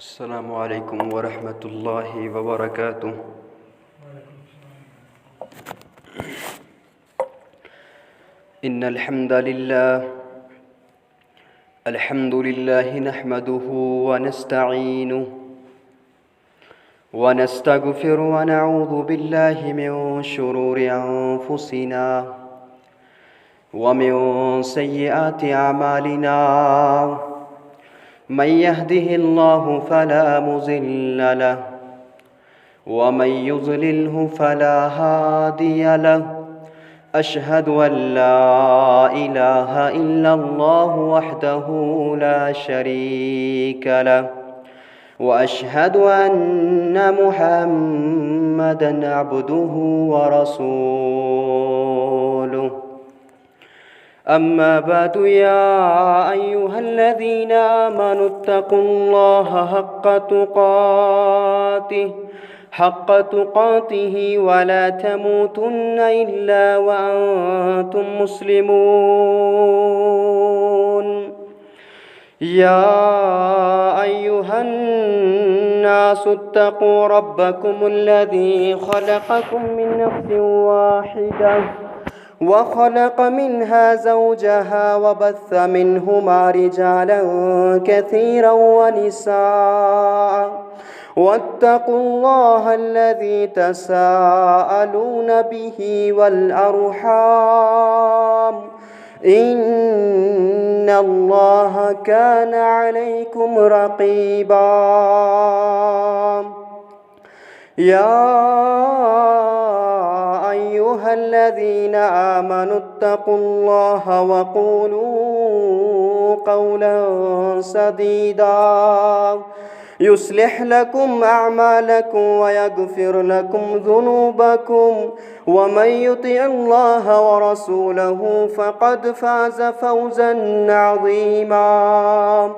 السلام عليكم ورحمة الله وبركاته. إن الحمد لله نحمده ونستعينه ونستغفر ونعوذ بالله من شرور أنفسنا ومن سيئات أعمالنا. من يهده الله فلا مضل له ومن يضلله فلا هادي له. أشهد أن لا إله إلا الله وحده لا شريك له وأشهد أن محمدًا عبده ورسوله. أما بعد، يا أيها الذين آمنوا اتقوا الله حق تقاته ولا تموتن إلا وأنتم مسلمون. يا أيها الناس اتقوا ربكم الذي خلقكم من نفس واحدة وخلق منها زوجها وبث منهما رجالا كثيرا ونساء. واتقوا الله الذي تساءلون به والأرحام، إن الله كان عليكم رقيبا. يا أيها الذين آمنوا اتقوا الله وقولوا قولا سديدا يصلح لكم أعمالكم ويغفر لكم ذنوبكم، ومن يطع الله ورسوله فقد فاز فوزا عظيما.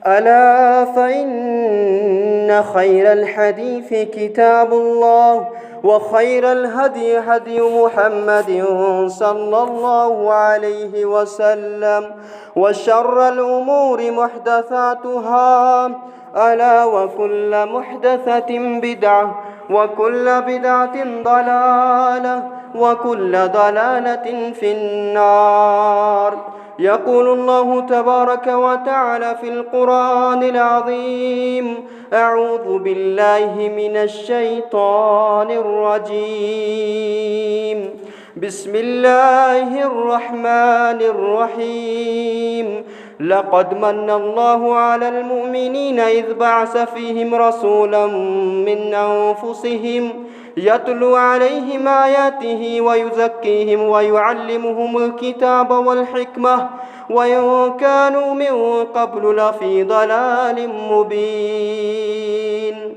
ألا فإن خير الحديث كتاب الله، وخير الهدي هدي محمد صلى الله عليه وسلم، وشر الأمور محدثاتها، ألا وكل محدثة بدعة، وكل بدعة ضلالة، وكل ضلالة في النار. يقول الله تبارك وتعالى في القرآن العظيم: أعوذ بالله من الشيطان الرجيم. بسم الله الرحمن الرحيم. لقد من الله على المؤمنين إذ بعث فيهم رسولا من أنفسهم يتلو عليهم آياته ويزكيهم ويعلمهم الكتاب والحكمة وإن كانوا من قبل لفي ضلال مبين.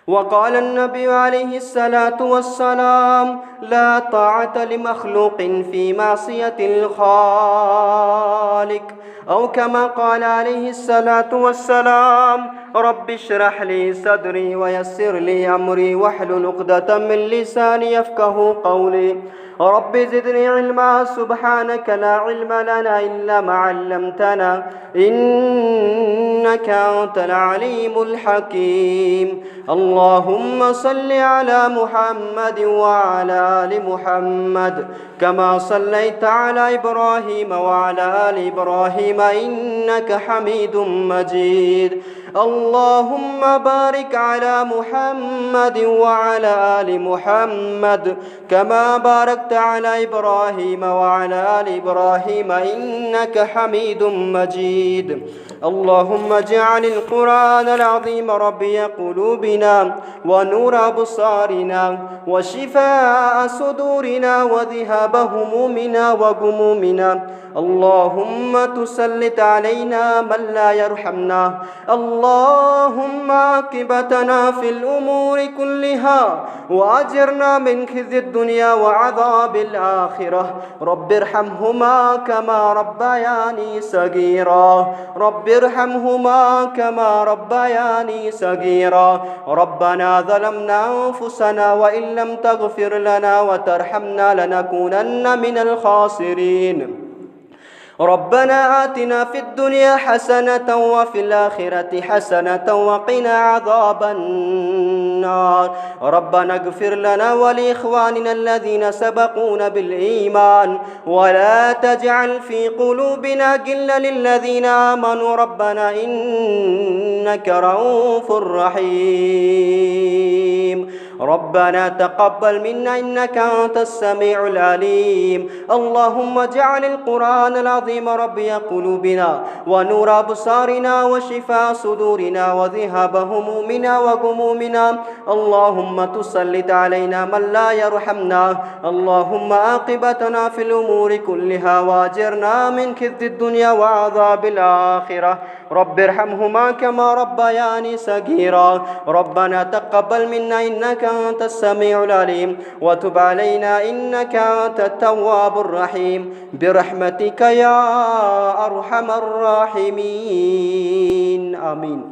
وقال النبي عليه الصلاة والسلام: لا طاعة لمخلوق في معصية الخالق، أو كما قال عليه الصلاة والسلام: رب اشرح لي صدري ويسر لي أمري واحلل عقدة من لساني يفقه قولي. رب زدني علما، سبحانك لا علم لنا إلا ما علمتنا، إنك أنت العليم الحكيم. اللهم صل على محمد وعلى آل محمد كما صليت على إبراهيم وعلى آل إبراهيم إنك حميد مجيد. اللهم بارك على محمد وعلى آل محمد كما باركت على إبراهيم وعلى آل إبراهيم إنك حميد مجيد. اللهم اجعل القرآن العظيم ربيع قلوبنا ونور أبصارنا وشفاء صدورنا وذهاب همومنا وغمومنا. اللهم تسلط علينا من لا يرحمنا. اللهم عاقبتنا في الأمور كلها وأجرنا من خزي الدنيا وعذاب الآخرة. رب ارحمهما كما ربياني صغيرا، رب ارحمهما كما ربياني صغيرا. ربنا ظلمنا أنفسنا وإن لم تغفر لنا وترحمنا لنكونن من الخاسرين. ربنا آتنا في الدنيا حسنة وفي الآخرة حسنة وقنا عذاب النار ربنا اغفر لنا ولإخواننا الذين سبقونا بالإيمان ولا تجعل في قلوبنا غلا للذين آمنوا ربنا إنك رؤوف رحيم ربنا تقبل منا إنك أنت السميع العليم اللهم اجعل القرآن العظيم ربيع قلوبنا ونور أبصارنا وشفاء صدورنا وذهاب همومنا وغمومنا اللهم تسلط علينا من لا يرحمنا اللهم عاقبتنا في الأمور كلها واجرنا من خزي الدنيا وعذاب الآخرة رب ارحمهما كما ربياني صغيرا ربنا تقبل منا إنك أنت السميع العليم وتب علينا إنك أنت التواب الرحيم برحمتك يا أرحم الراحمين آمین۔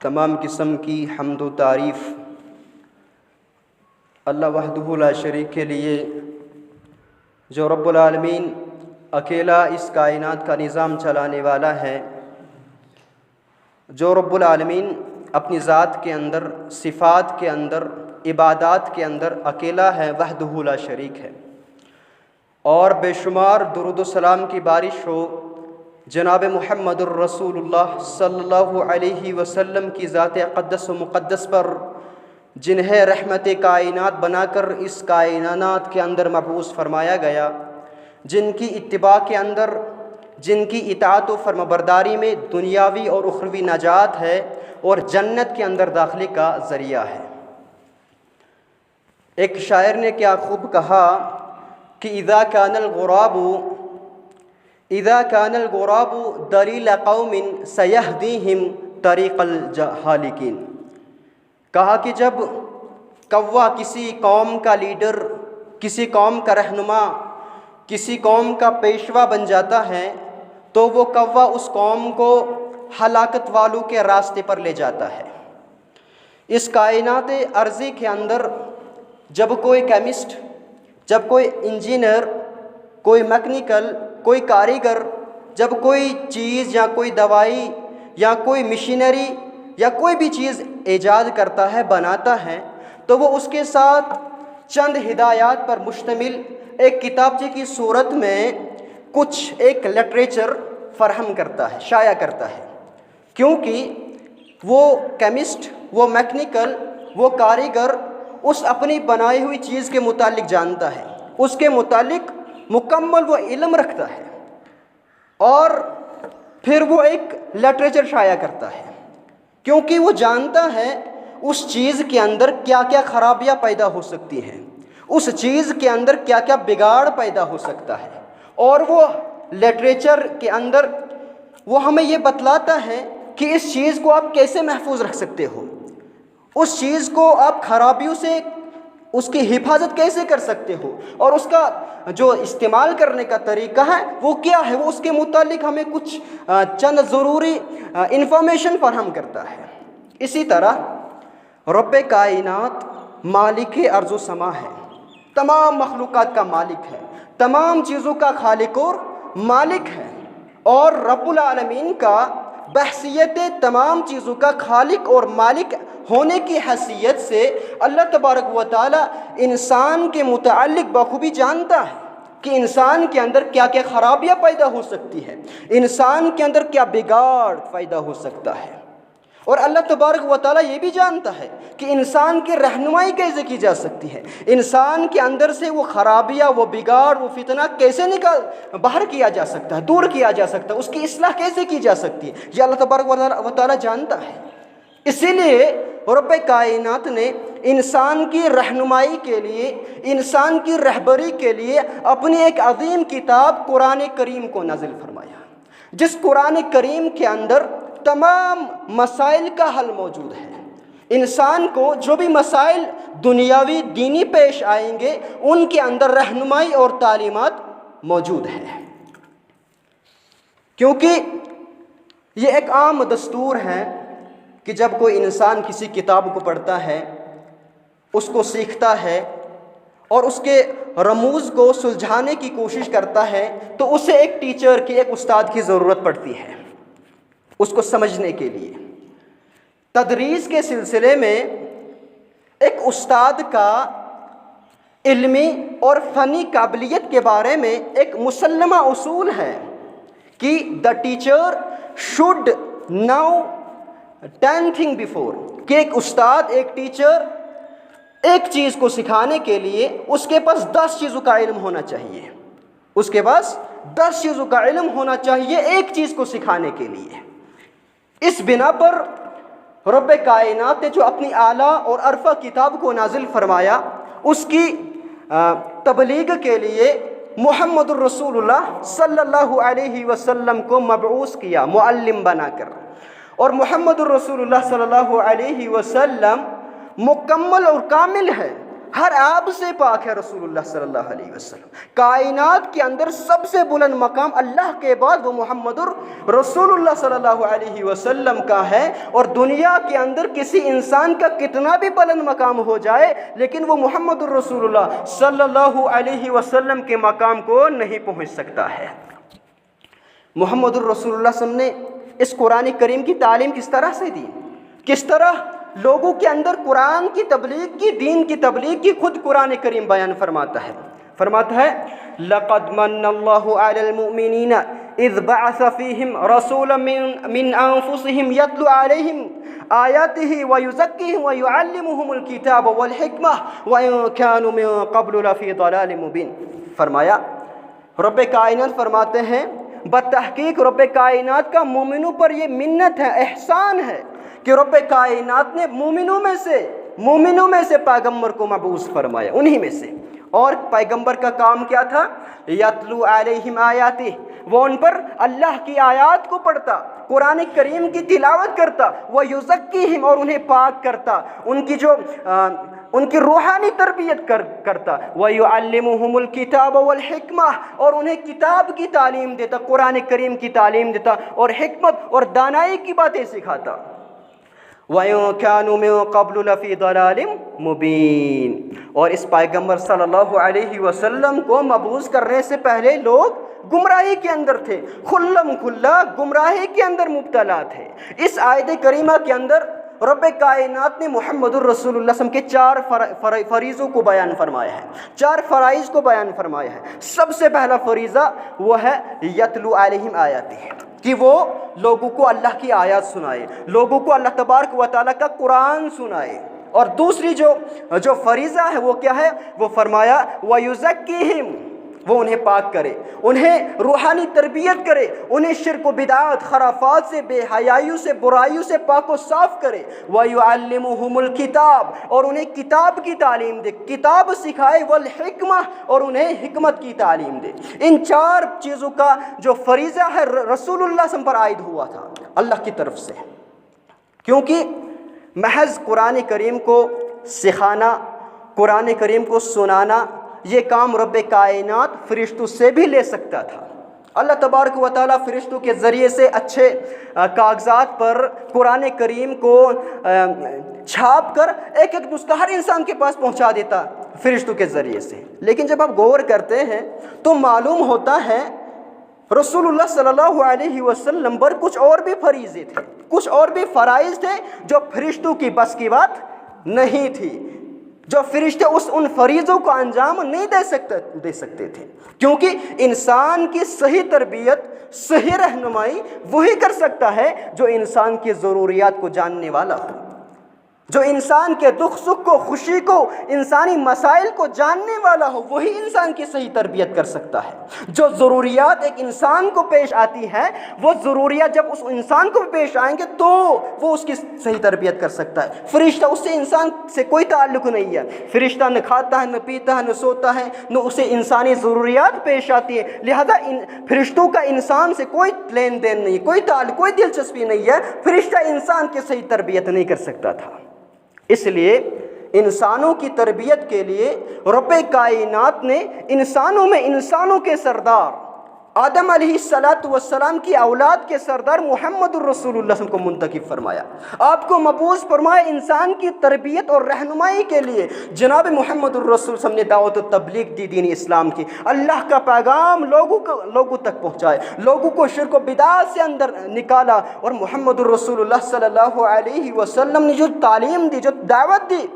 تمام قسم کی حمد و تعریف اللہ وحدہ لا شریک کے لیے جو رب العالمین اکیلا اس کائنات کا نظام چلانے والا ہے، جو رب العالمین اپنی ذات کے اندر، صفات کے اندر، عبادات کے اندر اکیلا ہے، وحدہ لا شریک ہے، اور بے شمار درود و سلام کی بارش ہو جناب محمد الرسول اللہ صلی اللہ علیہ وسلم کی ذات اقدس و مقدس پر، جنہیں رحمت کائنات بنا کر اس کائنات کے اندر مبعوث فرمایا گیا، جن کی اتباع کے اندر، جن کی اطاعت و فرمانبرداری میں دنیاوی اور اخروی نجات ہے اور جنت کے اندر داخلے کا ذریعہ ہے۔ ایک شاعر نے کیا خوب کہا کہ اذا كان الغراب دلیل قوم سیہدیہم طریق الہالکین، کہا کہ جب کوا کسی قوم کا لیڈر، کسی قوم کا رہنما، کسی قوم کا پیشوا بن جاتا ہے تو وہ کوا اس قوم کو ہلاکت والوں کے راستے پر لے جاتا ہے۔ اس کائنات ارضی کے اندر جب کوئی کیمسٹ، جب کوئی انجینئر، کوئی میکینیکل، کوئی کاریگر، جب کوئی چیز یا کوئی دوائی یا کوئی مشینری یا کوئی بھی چیز ایجاد کرتا ہے، بناتا ہے، تو وہ اس کے ساتھ چند ہدایات پر مشتمل ایک کتابچے کی صورت میں کچھ ایک لٹریچر فراہم کرتا ہے، شائع کرتا ہے، کیونکہ وہ کیمسٹ، وہ میکینیکل، وہ کاریگر اس اپنی بنائی ہوئی چیز کے متعلق جانتا ہے، اس کے متعلق مکمل وہ علم رکھتا ہے، اور پھر وہ ایک لٹریچر شائع کرتا ہے، کیونکہ وہ جانتا ہے اس چیز کے اندر کیا کیا خرابیاں پیدا ہو سکتی ہیں، اس چیز کے اندر کیا کیا بگاڑ پیدا ہو سکتا ہے، اور وہ لٹریچر کے اندر وہ ہمیں یہ بتلاتا ہے کہ اس چیز کو آپ کیسے محفوظ رکھ سکتے ہو، اس چیز کو آپ خرابیوں سے اس کی حفاظت کیسے کر سکتے ہو، اور اس کا جو استعمال کرنے کا طریقہ ہے وہ کیا ہے، وہ اس کے متعلق ہمیں کچھ چند ضروری انفارمیشن فراہم کرتا ہے۔ اسی طرح رب کائنات مالک ارض و سما ہے، تمام مخلوقات کا مالک ہے، تمام چیزوں کا خالق اور مالک ہے، اور رب العالمین کا بحثیت تمام چیزوں کا خالق اور مالک ہونے کی حیثیت سے اللہ تبارک و تعالی انسان کے متعلق بخوبی جانتا ہے کہ انسان کے اندر کیا کیا خرابیاں پیدا ہو سکتی ہے، انسان کے اندر کیا بگاڑ پیدا ہو سکتا ہے، اور اللہ تبارک و تعالیٰ یہ بھی جانتا ہے کہ انسان کی رہنمائی کیسے کی جا سکتی ہے، انسان کے اندر سے وہ خرابیاں، وہ بگاڑ، وہ فتنہ کیسے باہر کیا جا سکتا ہے، دور کیا جا سکتا ہے، اس کی اصلاح کیسے کی جا سکتی ہے، یہ اللہ تبارک و تعالیٰ جانتا ہے۔ اسی لیے رب کائنات نے انسان کی رہنمائی کے لیے، انسان کی رہبری کے لیے اپنی ایک عظیم کتاب قرآن کریم کو نازل فرمایا، جس قرآن کریم کے اندر تمام مسائل کا حل موجود ہے۔ انسان کو جو بھی مسائل دنیاوی دینی پیش آئیں گے ان کے اندر رہنمائی اور تعلیمات موجود ہے، کیونکہ یہ ایک عام دستور ہے کہ جب کوئی انسان کسی کتاب کو پڑھتا ہے، اس کو سیکھتا ہے اور اس کے رموز کو سلجھانے کی کوشش کرتا ہے تو اسے ایک ٹیچر کی، ایک استاد کی ضرورت پڑتی ہے اس کو سمجھنے کے لیے۔ تدریس کے سلسلے میں ایک استاد کا علمی اور فنی قابلیت کے بارے میں ایک مسلمہ اصول ہے کہ the teacher should know 10 things before، کہ ایک استاد، ایک ٹیچر ایک چیز کو سکھانے کے لیے اس کے پاس 10 چیزوں کا علم ہونا چاہیے، اس کے پاس 10 چیزوں کا علم ہونا چاہیے ایک چیز کو سکھانے کے لیے۔ اس بنا پر رب کائنات نے جو اپنی اعلیٰ اور عرفہ کتاب کو نازل فرمایا، اس کی تبلیغ کے لیے محمد الرسول اللہ صلی اللہ علیہ وسلم کو مبعوث کیا معلم بنا کر، اور محمد الرسول اللہ صلی اللہ علیہ وسلم مکمل اور کامل ہے، ہر عیب سے پاک ہے رسول اللہ صلی اللہ علیہ وسلم۔ کائنات کے اندر سب سے بلند مقام اللہ کے بعد وہ محمد الرسول اللہ صلی اللہ علیہ وسلم کا ہے، اور دنیا کے اندر کسی انسان کا کتنا بھی بلند مقام ہو جائے لیکن وہ محمد الرسول اللہ صلی اللہ علیہ وسلم کے مقام کو نہیں پہنچ سکتا ہے۔ محمد الرسول اللہ صلی اللہ علیہ وسلم نے اس قرآن کریم کی تعلیم کس طرح سے دی، کس طرح لوگوں کے اندر قرآن کی تبلیغ کی، دین کی تبلیغ کی، خود قرآن کریم بیان فرماتا ہے۔ لَقَدْ مَنَّ اللَّهُ عَلَى الْمُؤْمِنِينَ إِذْ بَعَثَ فِيهِمْ رَسُولًا مِّنْ أَنفُسِهِمْ يَتْلُو عَلَيْهِمْ آيَاتِهِ وَيُزَكِّيهِمْ وَيُعَلِّمُهُمُ الْكِتَابَ وَالْحِكْمَةَ وَإِن كَانُوا مِن قَبْلُ لَفِي ضَلَالٍ مُّبِينٍ۔ فرمایا، رب کائنات فرماتے ہیں بتحقیق رب کائنات کا مومنوں پر یہ منت ہے، احسان ہے کہ رب کائنات نے مومنوں میں سے پیغمبر کو مبعوث فرمایا، انہی میں سے۔ اور پیغمبر کا کام کیا تھا؟ یتلو علیہم آیاتہ، وہ ان پر اللہ کی آیات کو پڑھتا، قرآن کریم کی تلاوت کرتا، ویزکیہم، اور انہیں پاک کرتا، ان کی روحانی تربیت کرتا، وَيُعَلِّمُهُمُ الْكِتَابَ وَالْحِكْمَةَ، اور انہیں کتاب کی تعلیم دیتا، قرآن کریم کی تعلیم دیتا، اور حکمت اور دانائی کی باتیں سکھاتا۔ وَإِن كَانُوا مِن قَبْلُ لَفِي ضَلَالٍ مُّبِينٍ، اور اس پیغمبر صلی اللہ علیہ وسلم کو مبعوث کرنے سے پہلے لوگ گمراہی کے اندر تھے، کھلم کھلا گمراہی کے اندر مبتلا تھے۔ اس آیت کریمہ کے اندر رب کائنات نے محمد الرسول اللہ صلی اللہ علیہ وسلم کے 4 فریضوں کو بیان فرمایا ہے، 4 فرائض کو بیان فرمایا ہے۔ سب سے پہلا فریضہ وہ ہے یتلو علیہم آیاتہ، کہ وہ لوگوں کو اللہ کی آیات سنائے، لوگوں کو اللہ تبارک و تعالیٰ کا قرآن سنائے۔ اور دوسری جو فریضہ ہے وہ کیا ہے؟ وہ فرمایا وَيُزَكِّيهِمْ، وہ انہیں پاک کرے، انہیں روحانی تربیت کرے، انہیں شرک و بدعات، خرافات سے، بے حیائیوں سے، برائیوں سے پاک و صاف کرے۔ وَيُعَلِّمُهُمُ الْكِتَابَ، اور انہیں کتاب کی تعلیم دے، کتاب سکھائے، وَالْحِكْمَةَ، اور انہیں حکمت کی تعلیم دے۔ ان 4 چیزوں کا جو فریضہ ہے رسول اللہ صلی اللہ علیہ وسلم پر عائد ہوا تھا اللہ کی طرف سے، کیونکہ محض قرآن کریم کو سکھانا، قرآن کریم کو سنانا، یہ کام رب کائنات فرشتوں سے بھی لے سکتا تھا۔ اللہ تبارک و تعالیٰ فرشتوں کے ذریعے سے اچھے کاغذات پر قرآن کریم کو چھاپ کر ایک نسخہ ہر انسان کے پاس پہنچا دیتا فرشتوں کے ذریعے سے۔ لیکن جب آپ غور کرتے ہیں تو معلوم ہوتا ہے رسول اللہ صلی اللہ علیہ وسلم پر کچھ اور بھی فریضے تھے، کچھ اور بھی فرائض تھے جو فرشتوں کی بس کی بات نہیں تھی، جو فرشتے ان فریضوں کو انجام نہیں دے سکتے تھے، کیونکہ انسان کی صحیح تربیت، صحیح رہنمائی وہی کر سکتا ہے جو انسان کی ضروریات کو جاننے والا ہو، جو انسان کے دکھ سکھ کو، خوشی کو، انسانی مسائل کو جاننے والا ہو، وہی انسان کی صحیح تربیت کر سکتا ہے۔ جو ضروریات ایک انسان کو پیش آتی ہیں، وہ ضروریات جب اس انسان کو پیش آئیں گے تو وہ اس کی صحیح تربیت کر سکتا ہے۔ فرشتہ، اس سے انسان سے کوئی تعلق نہیں ہے، فرشتہ نہ کھاتا ہے، نہ پیتا ہے، نہ سوتا ہے، نہ اسے انسانی ضروریات پیش آتی ہے، لہذا فرشتوں کا انسان سے کوئی لین دین نہیں، کوئی تعلق، کوئی دلچسپی نہیں ہے، فرشتہ انسان کی صحیح تربیت نہیں کر سکتا تھا۔ اس لیے انسانوں کی تربیت کے لیے رب کائنات نے انسانوں میں انسانوں کے سردار آدم علیہ الصلاۃ والسلام کی اولاد کے سردار محمد الرسول اللہ صلی اللہ علیہ وسلم کو منتخب فرمایا، آپ کو مبعوث فرمایا انسان کی تربیت اور رہنمائی کے لیے۔ جناب محمد الرسول صلی اللہ علیہ وسلم نے دعوت و تبلیغ دی دین اسلام کی، اللہ کا پیغام لوگوں تک پہنچائے، لوگوں کو شرک و بدعات سے اندر نکالا، اور محمد الرسول اللہ صلی اللہ علیہ وسلم نے جو تعلیم دی، جو دعوت دی،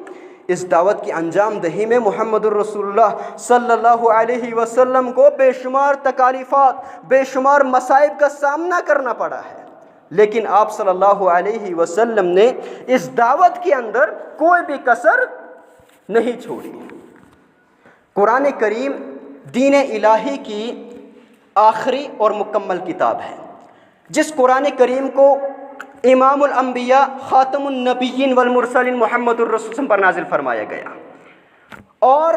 اس دعوت کی انجام دہی میں محمد الرسول اللہ صلی اللہ علیہ وسلم کو بے شمار تکالیفات، بے شمار مصائب کا سامنا کرنا پڑا ہے، لیکن آپ صلی اللہ علیہ وسلم نے اس دعوت کے اندر کوئی بھی کسر نہیں چھوڑی۔ قرآن کریم دین الہی کی آخری اور مکمل کتاب ہے، جس قرآن کریم کو امام الانبیاء خاتم النبیین والمرسلین محمد الرسول صلی اللہ علیہ وسلم پر نازل فرمایا گیا، اور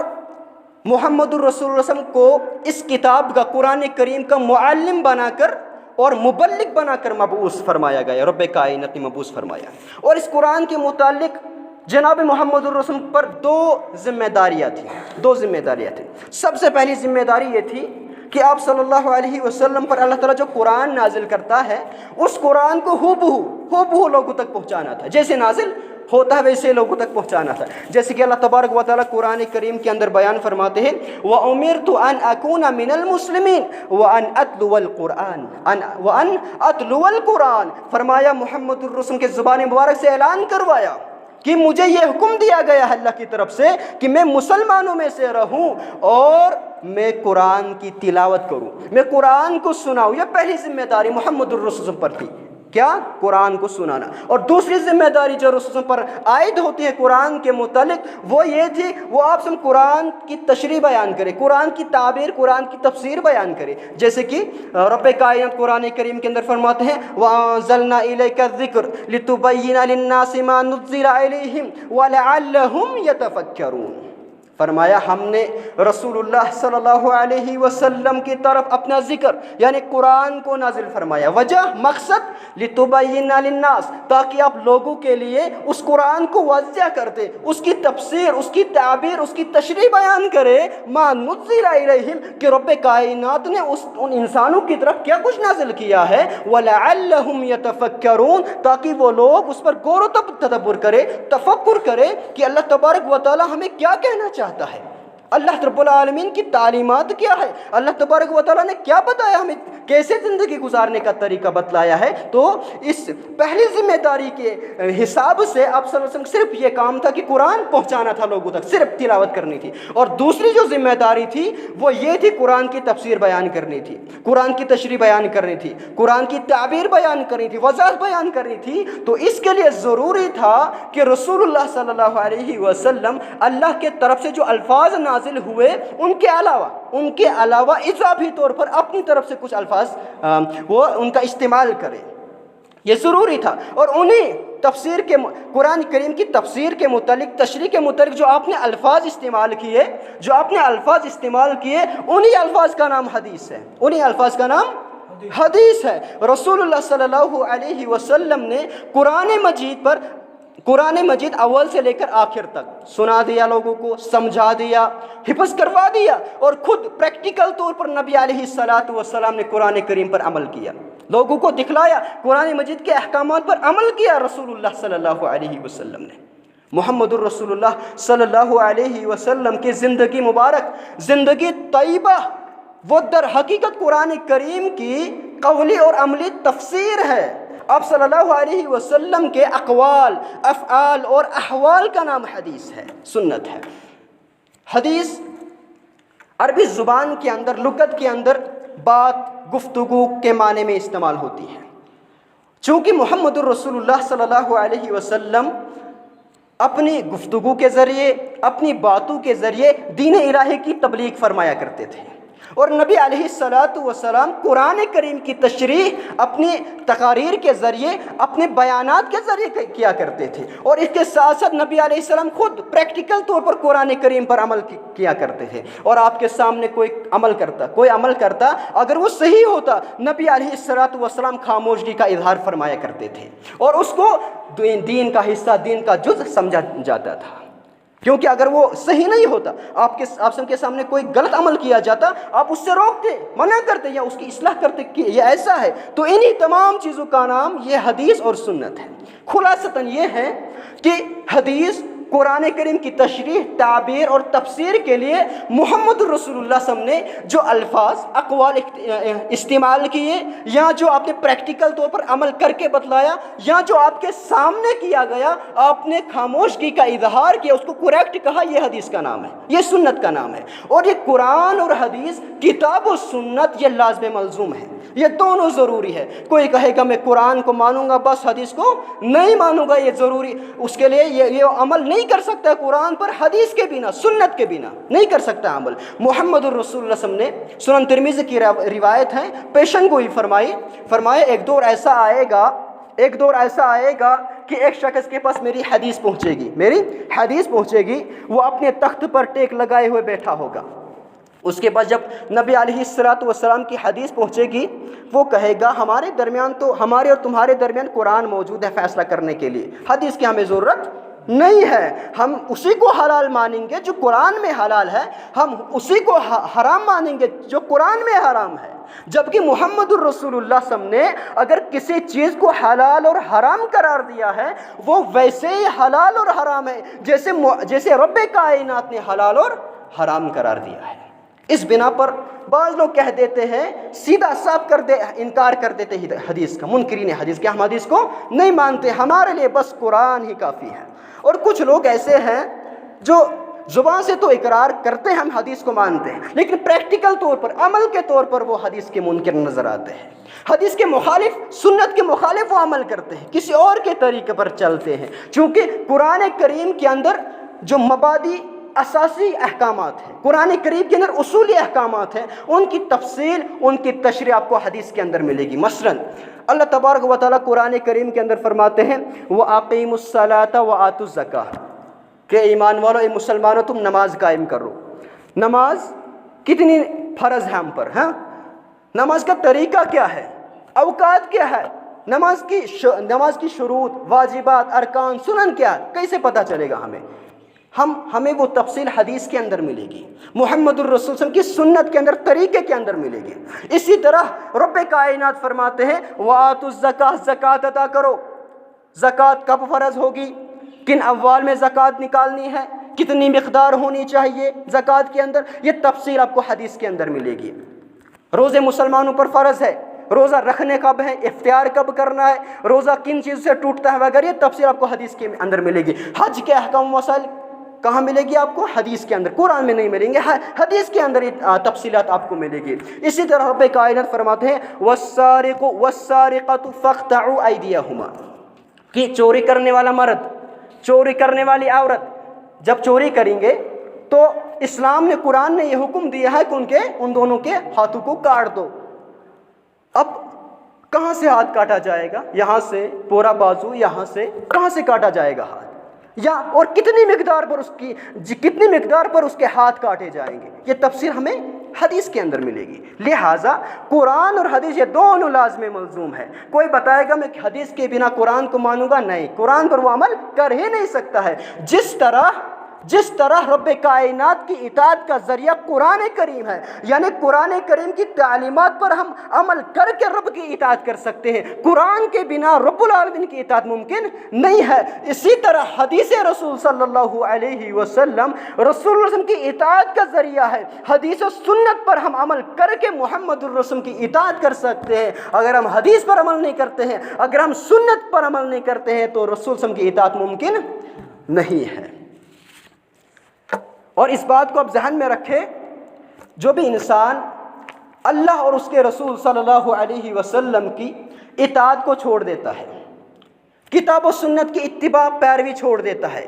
محمد الرسول صلی اللہ علیہ وسلم کو اس کتاب کا، قرآن کریم کا معلم بنا کر اور مبلغ بنا کر مبعوث فرمایا گیا، رب کائنات نے مبعوث فرمایا۔ اور اس قرآن کے متعلق جناب محمد الرسول پر دو ذمہ داریاں تھیں۔ سب سے پہلی ذمہ داری یہ تھی کہ آپ صلی اللہ علیہ وسلم پر اللہ تعالیٰ جو قرآن نازل کرتا ہے، اس قرآن کو ہو بہو لوگوں تک پہنچانا تھا، جیسے نازل ہوتا ہے ویسے لوگوں تک پہنچانا تھا۔ جیسے کہ اللہ تبارک و تعالیٰ قرآن کریم کے اندر بیان فرماتے ہیں، وَأُمِرْتُ أَنْ أَكُونَ مِنَ الْمُسْلِمِينَ وَأَنْ أَتْلُوَ الْقُرْآنَ، فرمایا محمد الرسول کے زبان مبارک سے اعلان کروایا کہ مجھے یہ حکم دیا گیا ہے اللہ کی طرف سے کہ میں مسلمانوں میں سے رہوں اور میں قرآن کی تلاوت کروں، میں قرآن کو سناؤں۔ یہ پہلی ذمہ داری محمد الرسول پر تھی، کیا؟ قرآن کو سنانا۔ اور دوسری ذمہ داری جو رسول پر عائد ہوتی ہے قرآن کے متعلق، وہ یہ تھی، وہ آپ سے قرآن کی تشریح بیان کرے، قرآن کی تعبیر، قرآن کی تفسیر بیان کرے، جیسے کہ رب کائنات قرآن کریم کے اندر فرماتے ہیں وَأَنزَلْنَا إِلَيْكَ الذِّكْرَ لِتُبَيِّنَ لِلنَّاسِ مَا نُزِّلَ إِلَيْهِمْ وَلَعَلَّهُمْ يَتَفَكَّرُونَ، فرمایا ہم نے رسول اللہ صلی اللہ علیہ وسلم کی طرف اپنا ذکر یعنی قرآن کو نازل فرمایا، وجہ مقصد لِتُبَيِّنَ لِلنَّاسِ، تاکہ آپ لوگوں کے لیے اس قرآن کو واضح کر دے، اس کی تفسیر، اس کی تعبیر، اس کی تشریح بیان کرے، ما نُزِّلَ إِلَيْهِمْ، کہ رب کائنات نے ان انسانوں کی طرف کیا کچھ نازل کیا ہے، وَلَعَلَّهُمْ يَتَفَكَّرُونَ، تاکہ وہ لوگ اس پر غور و تدبر کرے، تفکر کرے کہ اللہ تبارک و تعالی ہمیں کیا کہنا چاہتا ہے، اللہ رب العالمین کی تعلیمات کیا ہے، اللہ تبارک و تعالیٰ نے کیا بتایا، ہمیں کیسے زندگی گزارنے کا طریقہ بتلایا ہے۔ تو اس پہلی ذمہ داری کے حساب سے آپ صلی اللہ علیہ وسلم صرف یہ کام تھا کہ قرآن پہنچانا تھا لوگوں تک، صرف تلاوت کرنی تھی، اور دوسری جو ذمہ داری تھی وہ یہ تھی قرآن کی تفسیر بیان کرنی تھی، قرآن کی تشریح بیان کرنی تھی، قرآن کی تعبیر بیان کرنی تھی، وضاحت بیان کرنی تھی۔ تو اس کے لیے ضروری تھا کہ رسول اللہ صلی اللہ علیہ وسلم اللہ کے طرف سے جو الفاظ نازل ہوئے ان کے علاوہ اضافی طور پر اپنی طرف سے کچھ الفاظ وہ ان کا استعمال کرے، یہ ضروری تھا۔ اور انہیں تفسیر کے قرآن کریم کی تفسیر کے متعلق، تشریح کے متعلق جو آپ نے الفاظ استعمال کیے، انہی الفاظ کا نام حدیث ہے، انہی الفاظ کا نام حدیث ہے۔ رسول اللہ صلی اللہ علیہ وسلم نے قرآن مجید اول سے لے کر آخر تک سنا دیا، لوگوں کو سمجھا دیا، حفظ کروا دیا، اور خود پریکٹیکل طور پر نبی علیہ السلام نے قرآن کریم پر عمل کیا، لوگوں کو دکھلایا، قرآن مجید کے احکامات پر عمل کیا رسول اللہ صلی اللہ علیہ وسلم نے۔ محمد الرسول اللہ صلی اللہ علیہ وسلم کی زندگی مبارک، زندگی طیبہ، وہ در حقیقت قرآن کریم کی قولی اور عملی تفسیر ہے۔ آپ صلی اللہ علیہ وسلم کے اقوال، افعال اور احوال کا نام حدیث ہے، سنت ہے۔ حدیث عربی زبان کے اندر، لغت کے اندر بات، گفتگو کے معنی میں استعمال ہوتی ہے۔ چونکہ محمد الرسول اللہ صلی اللہ علیہ وسلم اپنی گفتگو کے ذریعے، اپنی باتوں کے ذریعے دین الہی کی تبلیغ فرمایا کرتے تھے، اور نبی علیہ السلام قرآن کریم کی تشریح اپنی تقاریر کے ذریعے، اپنے بیانات کے ذریعے کیا کرتے تھے، اور اس کے ساتھ ساتھ نبی علیہ السلام خود پریکٹیکل طور پر قرآن کریم پر عمل کیا کرتے تھے۔ اور آپ کے سامنے کوئی عمل کرتا اگر وہ صحیح ہوتا، نبی علیہ السلام خاموشی کا اظہار فرمایا کرتے تھے، اور اس کو دین کا حصہ، دین کا جزء سمجھا جاتا تھا۔ کیونکہ اگر وہ صحیح نہیں ہوتا، آپ کے سامنے کوئی غلط عمل کیا جاتا، آپ اس سے روکتے، منع کرتے یا اس کی اصلاح کرتے کہ یہ ایسا ہے۔ تو انہی تمام چیزوں کا نام یہ حدیث اور سنت ہے۔ خلاصتاً یہ ہے کہ حدیث قرآن کریم کی تشریح، تعبیر اور تفسیر کے لیے محمد رسول اللہ صلی اللہ علیہ وسلم نے جو الفاظ، اقوال استعمال کیے، یا جو آپ نے پریکٹیکل طور پر عمل کر کے بتلایا، یا جو آپ کے سامنے کیا گیا، آپ نے خاموشی کا اظہار کیا، اس کو کریکٹ کہا، یہ حدیث کا نام ہے، یہ سنت کا نام ہے۔ اور یہ قرآن اور حدیث، کتاب و سنت، یہ لازم ملزوم ہے، یہ دونوں ضروری ہے۔ کوئی کہے گا میں قرآن کو مانوں گا بس حدیث کو نہیں مانوں گا، یہ ضروری، اس کے لیے یہ عمل نہیں کر سکتا قرآن پر، حدیث کے بنا، سنت کے بنا نہیں کر سکتا عمل۔ محمد الرسول اللہ صلی اللہ علیہ وسلم نے سنن ترمذی کی روایت ہے، پیشن گوئی فرمائے ایک دور ایسا آئے گا کہ ایک شخص کے پاس میری حدیث پہنچے گی، وہ اپنے تخت پر ٹیک لگائے ہوئے بیٹھا ہوگا۔ اس کے بعد جب نبی علیہ السلام کی حدیث پہنچے گی، وہ کہے گا ہمارے اور تمہارے درمیان قرآن موجود ہے فیصلہ کرنے کے لیے، حدیث کی ہمیں ضرورت نہیں ہے، ہم اسی کو حلال مانیں گے جو قرآن میں حلال ہے، ہم اسی کو حرام مانیں گے جو قرآن میں حرام ہے۔ جبکہ محمد الرسول اللہ صلی اللہ علیہ وسلم نے اگر کسی چیز کو حلال اور حرام قرار دیا ہے، وہ ویسے ہی حلال اور حرام ہے جیسے رب کائنات نے حلال اور حرام قرار دیا ہے۔ اس بنا پر بعض لوگ کہہ دیتے ہیں، سیدھا صاف انکار کر دیتے حدیث کا، منکرین حدیث، کہ ہم حدیث کو نہیں مانتے، ہمارے لیے بس قرآن ہی کافی ہے۔ اور کچھ لوگ ایسے ہیں جو زبان سے تو اقرار کرتے ہیں ہم حدیث کو مانتے ہیں، لیکن پریکٹیکل طور پر، عمل کے طور پر وہ حدیث کے منکر نظر آتے ہیں، حدیث کے مخالف، سنت کے مخالف وہ عمل کرتے ہیں، کسی اور کے طریقے پر چلتے ہیں۔ چونکہ قرآن کریم کے اندر جو مبادی اساسی احکامات ہیں، قرآن کریم کے اندر اصولی احکامات ہیں، ان کی تفصیل، ان کی تشریح آپ کو حدیث کے اندر ملے گی۔ مثلا اللہ تبارک و تعالیٰ قرآن کریم کے اندر فرماتے ہیں وَأَقِيمُوا الصَّلَاةَ وَآتُوا الزَّكَاةَ، کہ ایمان والو، اے مسلمانوں، تم نماز قائم کرو۔ نماز کتنی فرض ہے ہم پر؟ نماز کا طریقہ کیا ہے، اوقات کیا ہے، نماز کی شروط، واجبات، ارکان، سنن کیا ہے، کیسے پتہ چلے گا ہمیں وہ تفصیل حدیث کے اندر ملے گی، محمد الرسول صلی اللہ علیہ وسلم کی سنت کے اندر، طریقے کے اندر ملے گی۔ اسی طرح رب کائنات فرماتے ہیں وَآتُوا الزَّكَاةَ، زکوٰۃ ادا کرو۔ زکوٰۃ کب فرض ہوگی، کن اموال میں زکوٰۃ نکالنی ہے، کتنی مقدار ہونی چاہیے زکوٰۃ کے اندر، یہ تفصیل آپ کو حدیث کے اندر ملے گی۔ روزے مسلمانوں پر فرض ہے، روزہ رکھنے کب ہے، افطار کب کرنا ہے، روزہ کن چیز سے ٹوٹتا ہے وغیرہ، یہ تفصیل آپ کو حدیث کے اندر ملے گی۔ حج کے احکام و مسائل کہاں ملے گی آپ کو؟ حدیث کے اندر، قرآن میں نہیں ملیں گے، حدیث کے اندر تفصیلات آپ کو ملے گی۔ اسی طرح رب کائنات فرماتے ہیں وَالسَّارِقُ وَالسَّارِقَةُ فَاقْطَعُوا أَيْدِيَهُمَا، کہ چوری کرنے والا مرد، چوری کرنے والی عورت جب چوری کریں گے تو اسلام نے، قرآن نے یہ حکم دیا ہے کہ ان دونوں کے ہاتھوں کو کاٹ دو۔ اب کہاں سے ہاتھ کاٹا جائے گا؟ یہاں سے پورا بازو، یہاں سے کہاں سے کاٹا جائے گا ہاتھ، اور کتنی مقدار پر اس کے ہاتھ کاٹے جائیں گے، یہ تفسیر ہمیں حدیث کے اندر ملے گی۔ لہٰذا قرآن اور حدیث یہ دونوں لازم ملزوم ہے۔ کوئی بتائے گا میں حدیث کے بنا قرآن کو مانوں گا، نہیں، قرآن پر وہ عمل کر ہی نہیں سکتا ہے۔ جس طرح رب کائنات کی اطاعت کا ذریعہ قرآن کریم ہے، یعنی قرآن کریم کی تعلیمات پر ہم عمل کر کے رب کی اطاعت کر سکتے ہیں، قرآن کے بنا رب العالمین کی اطاعت ممکن نہیں ہے۔ اسی طرح حدیث رسول صلی اللہ علیہ وسلم رسول اللہ صلی اللہ علیہ وسلم کی اطاعت کا ذریعہ ہے۔ حدیث و سنت پر ہم عمل کر کے محمد الرسول کی اطاعت کر سکتے ہیں۔ اگر ہم حدیث پر عمل نہیں کرتے ہیں، اگر ہم سنت پر عمل نہیں کرتے ہیں، تو رسول صلی اللہ علیہ وسلم کی اطاعت ممکن نہیں ہے۔ اور اس بات کو آپ ذہن میں رکھیں، جو بھی انسان اللہ اور اس کے رسول صلی اللہ علیہ وسلم کی اطاعت کو چھوڑ دیتا ہے، کتاب و سنت کی اتباع پیروی چھوڑ دیتا ہے،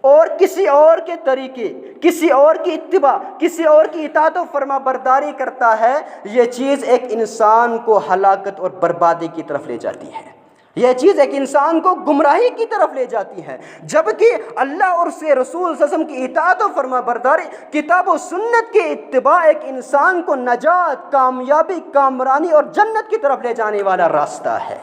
اور کسی اور کے طریقے، کسی اور کی اتباع، کسی اور کی اطاعت و فرما برداری کرتا ہے، یہ چیز ایک انسان کو ہلاکت اور بربادی کی طرف لے جاتی ہے، یہ چیز ایک انسان کو گمراہی کی طرف لے جاتی ہے۔ جبکہ اللہ اور اس کے رسول صلی اللہ علیہ وسلم کی اطاعت و فرما برداری، کتاب و سنت کی اتباع ایک انسان کو نجات، کامیابی، کامرانی اور جنت کی طرف لے جانے والا راستہ ہے۔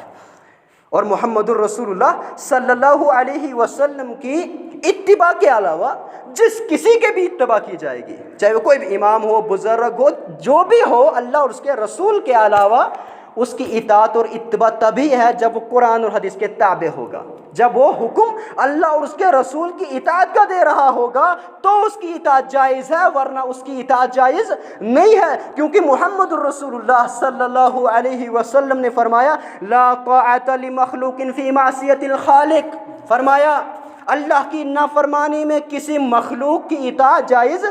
اور محمد الرسول اللہ صلی اللہ علیہ وسلم کی اتباع کے علاوہ جس کسی کے بھی اتباع کی جائے گی، چاہے وہ کوئی بھی امام ہو، بزرگ ہو، جو بھی ہو، اللہ اور اس کے رسول کے علاوہ اس کی اطاعت اور اتباع تبھی ہے جب وہ قرآن اور حدیث کے تابع ہوگا، جب وہ حکم اللہ اور اس کے رسول کی اطاعت کا دے رہا ہوگا تو اس کی اطاعت جائز ہے، ورنہ اس کی اطاعت جائز نہیں ہے، کیونکہ محمد الرسول اللہ صلی اللہ علیہ وسلم نے فرمایا لا طاعت لمخلوق فی معصیت الخالق، فرمایا اللہ کی نافرمانی میں کسی مخلوق کی اطاعت جائز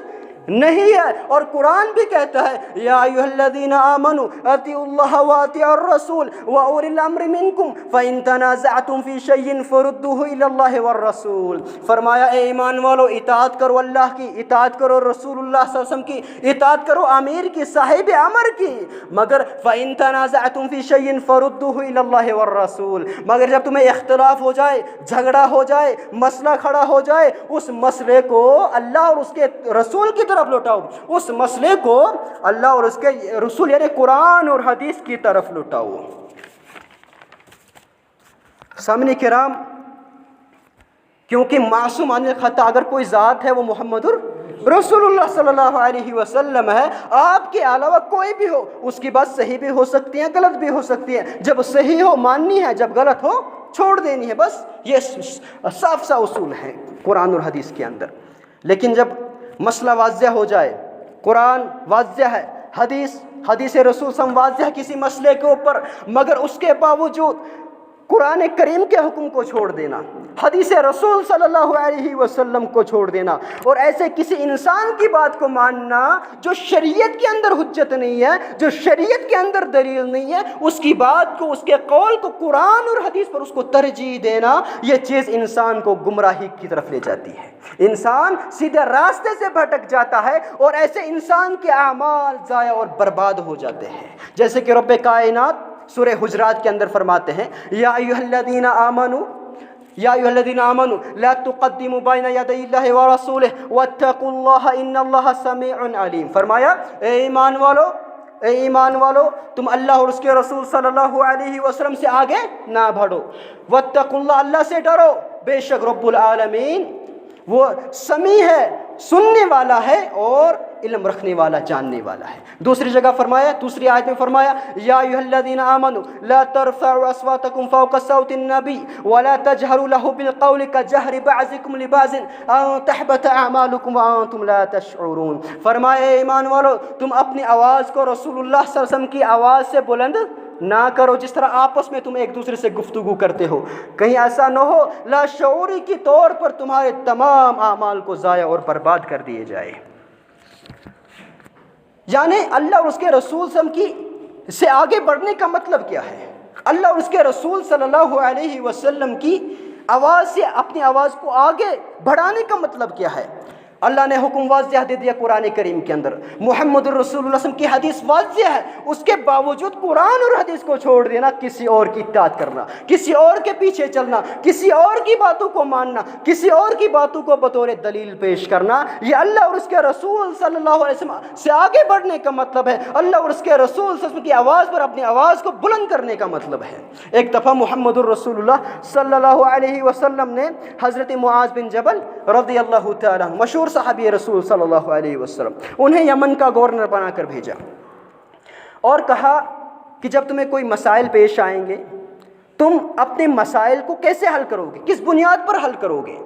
نہیں ہے۔ اور قرآن بھی کہتا ہے یا ایھا الذین آمنوا اطیعوا اللہ واطیعوا الرسول واولی الامر منکم فان تنازعتم فی شیء فردوہ الی اللہ والرسول، فرمایا اے ایمان والو اطاعت کرو اللہ کی، اطاعت کرو رسول اللہ صلی اللہ علیہ وسلم کی، اطاعت کرو امیر کی، صاحب امر کی، مگر فان تنازعتم فی شیء فردوہ الی اللہ والرسول، مگر جب تمہیں اختلاف ہو جائے، جھگڑا ہو جائے، مسئلہ کھڑا ہو جائے، اس مسئلے کو اللہ اور اس کے رسول کی طرف لوٹاؤ، اس مسئلے کو اللہ اور اس کے رسول یعنی قرآن اور حدیث کی طرف لوٹاؤ۔ سامعین کرام، کیونکہ معصوم عن الخطا اگر کوئی ذات ہے وہ محمد رسول اللہ صلی اللہ علیہ وسلم ہے، آپ کے علاوہ کوئی بھی ہو اس کی بات صحیح بھی ہو سکتی ہے، غلط بھی ہو سکتی ہے، جب صحیح ہو ماننی ہے، جب غلط ہو چھوڑ دینی ہے، بس یہ صاف سا اصول ہے قرآن اور حدیث کے اندر۔ لیکن جب مسئلہ واضح ہو جائے، قرآن واضح ہے، حدیث رسول صلی اللہ علیہ وسلم واضح ہے کسی مسئلے کے اوپر، مگر اس کے باوجود قرآن کریم کے حکم کو چھوڑ دینا، حدیث رسول صلی اللہ علیہ وسلم کو چھوڑ دینا، اور ایسے کسی انسان کی بات کو ماننا جو شریعت کے اندر حجت نہیں ہے، جو شریعت کے اندر دلیل نہیں ہے، اس کی بات کو، اس کے قول کو قرآن اور حدیث پر اس کو ترجیح دینا، یہ چیز انسان کو گمراہی کی طرف لے جاتی ہے، انسان سیدھے راستے سے بھٹک جاتا ہے، اور ایسے انسان کے اعمال ضائع اور برباد ہو جاتے ہیں، جیسے کہ رب کائنات سورہ حجرات کے اندر فرماتے ہیں یا ایھا الذین آمنوا لا تقدموا بین یدی اللہ ورسولہ واتقوا اللہ ان اللہ سمیع علیم، فرمایا اے ایمان والو تم اللہ اور اس کے رسول صلی اللہ علیہ وسلم سے آگے نہ بڑھو، واتقوا اللہ، اللہ سے ڈرو، بے شک رب العالمین وہ سمیع ہے، سننے والا ہے، اور علم رکھنے والا، جاننے والا ہے۔ دوسری جگہ فرمایا، دوسری آیت میں فرمایا یا ایھا الذین آمنوا لا ترفعوا اصواتکم فوق صوت النبی ولا تجهروا له بالقول كجهر بعضکم لبعض ان تحبط اعمالکم وانتم لا تشعرون، فرمایا اے ایمان والو تم اپنی آواز کو رسول اللہ صلی اللہ علیہ وسلم کی آواز سے بلند نہ کرو جس طرح آپس میں تم ایک دوسرے سے گفتگو کرتے ہو، کہیں ایسا نہ ہو لاشعوری کی طور پر تمہارے تمام اعمال کو ضائع اور برباد کر دیے جائے۔ یعنی اللہ اور اس کے رسول صلی اللہ علیہ وسلم کی سے آگے بڑھنے کا مطلب کیا ہے؟ اللہ اور اس کے رسول صلی اللہ علیہ وسلم کی آواز سے اپنی آواز کو آگے بڑھانے کا مطلب کیا ہے؟ اللہ نے حکم واضح دے دیا قرآن کریم کے اندر، محمد الرسول اللہ صلی اللہ علیہ وسلم کی حدیث واضح ہے، اس کے باوجود قرآن اور حدیث کو چھوڑ دینا، کسی اور کی اطاعت کرنا، کسی اور کے پیچھے چلنا، کسی اور کی باتوں کو ماننا، کسی اور کی باتوں کو بطور دلیل پیش کرنا، یہ اللہ اور اس کے رسول صلی اللہ علیہ وسلم سے آگے بڑھنے کا مطلب ہے، اللہ اور اس کے رسول صلی اللہ علیہ وسلم کی آواز پر اپنی آواز کو بلند کرنے کا مطلب ہے۔ ایک دفعہ محمد الرسول اللہ صلی اللہ علیہ وسلم نے حضرت معاذ بن جبل رضی اللہ تعالیٰ عنہ، مشہور صحابی رسول صلی اللہ علیہ وسلم، انہیں یمن کا گورنر بنا کر بھیجا اور کہا کہ جب تمہیں کوئی مسائل پیش آئیں گے تم اپنے مسائل کو کیسے حل کرو گے، کس بنیاد پر حل کرو گے؟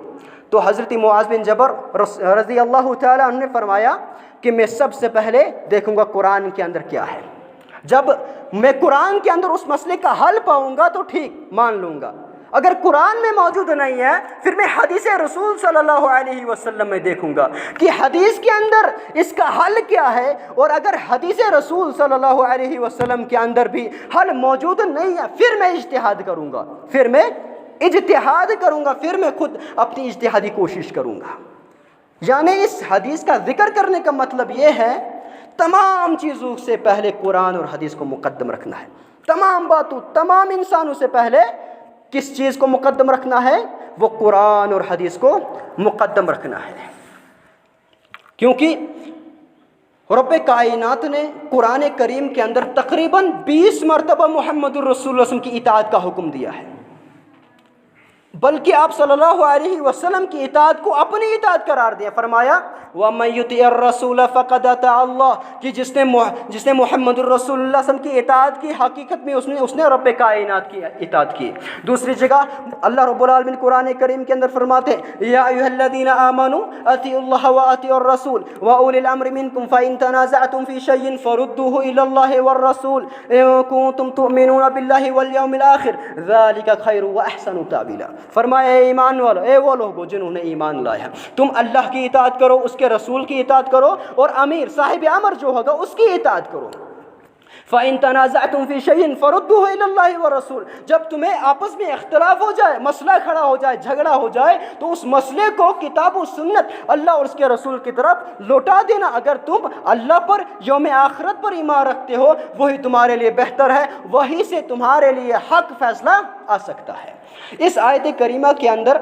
تو حضرت معاذ بن جبل رضی اللہ تعالیٰ عنہ نے فرمایا کہ میں سب سے پہلے دیکھوں گا قرآن کے اندر کیا ہے، جب میں قرآن کے اندر اس مسئلے کا حل پاؤں گا تو ٹھیک مان لوں گا، اگر قرآن میں موجود نہیں ہے پھر میں حدیث رسول صلی اللہ علیہ وسلم میں دیکھوں گا کہ حدیث کے اندر اس کا حل کیا ہے، اور اگر حدیث رسول صلی اللہ علیہ وسلم کے اندر بھی حل موجود نہیں ہے پھر میں اجتہاد کروں گا، پھر میں خود اپنی اجتہادی کوشش کروں گا۔ یعنی اس حدیث کا ذکر کرنے کا مطلب یہ ہے تمام چیزوں سے پہلے قرآن اور حدیث کو مقدم رکھنا ہے، تمام باتوں، تمام انسانوں سے پہلے کس چیز کو مقدم رکھنا ہے؟ وہ قرآن اور حدیث کو مقدم رکھنا ہے، کیونکہ رب کائنات نے قرآن کریم کے اندر تقریباً 20 مرتبہ محمد الرسول صلی اللہ علیہ وسلم کی اطاعت کا حکم دیا ہے، بلکہ آپ صلی اللہ علیہ وسلم کی اطاعت کو اپنی اطاعت قرار دیا. فرمایا وَمَن يُطِعِ الرَّسُولَ فَقَدْ أَطَاعَ اللَّهَ کہ جس نے محمد الرسول اللہ صلی اللہ علیہ وسلم کی اطاعت کی، حقیقت میں اس نے رب کائنات کی اطاعت کی. دوسری جگہ اللہ رب العالمین قرآن کریم کے اندر فرماتے ہیں یا ایھا الذین آمنوا اطیعوا اللہ واطیعوا الرسول واولی الامر منکم فإن تنازعتم فی شیء فردوه الی اللہ والرسول ان کنتم تؤمنون باللہ والیوم الآخر ذلک خیر واحسن تأویلا. فرمایا اے ایمان والو، اے وہ لوگو جنہوں نے ایمان لایا، تم اللہ کی اطاعت کرو، اس کے رسول کی اطاعت کرو، اور امیر صاحب امر جو ہوگا اس کی اطاعت کرو. فَإِن تَنَازَعْتُمْ فِي شَيْءٍ فَرُدُّوهُ إِلَى اللَّهِ وَالرَّسُولِ جب تمہیں آپس میں اختلاف ہو جائے، مسئلہ کھڑا ہو جائے، جھگڑا ہو جائے، تو اس مسئلے کو کتاب و سنت اللہ اور اس کے رسول کی طرف لوٹا دینا. اگر تم اللہ پر، یوم آخرت پر ایمان رکھتے ہو، وہی تمہارے لیے بہتر ہے، وہی سے تمہارے لیے حق فیصلہ آ سکتا ہے. اس آیت کریمہ کے اندر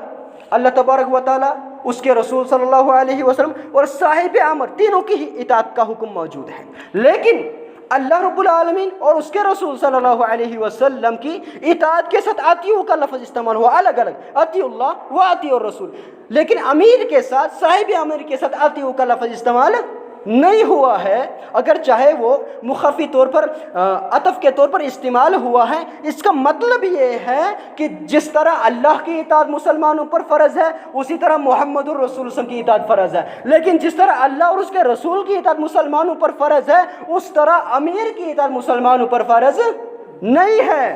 اللہ تبارک و تعالیٰ، اس کے رسول صلی اللہ علیہ وسلم اور صاحب امر تینوں کی ہی اطاعت کا حکم موجود ہے. لیکن اللہ رب العالمین اور اس کے رسول صلی اللہ علیہ وسلم کی اطاعت کے ساتھ اطیعوا کا لفظ استعمال ہوا الگ الگ، اطیعوا اللہ و اطیعوا الرسول. لیکن امیر کے ساتھ، صاحب امر کے ساتھ اطیعوا کا لفظ استعمال نہیں ہوا ہے، اگر چاہے وہ مخفی طور پر، عطف کے طور پر استعمال ہوا ہے. اس کا مطلب یہ ہے کہ جس طرح اللہ کی اطاعت مسلمانوں پر فرض ہے، اسی طرح محمد الرسول صلی اللہ علیہ وسلم کی اطاعت فرض ہے. لیکن جس طرح اللہ اور اس کے رسول کی اطاعت مسلمانوں پر فرض ہے، اس طرح امیر کی اطاعت مسلمانوں پر فرض نہیں ہے.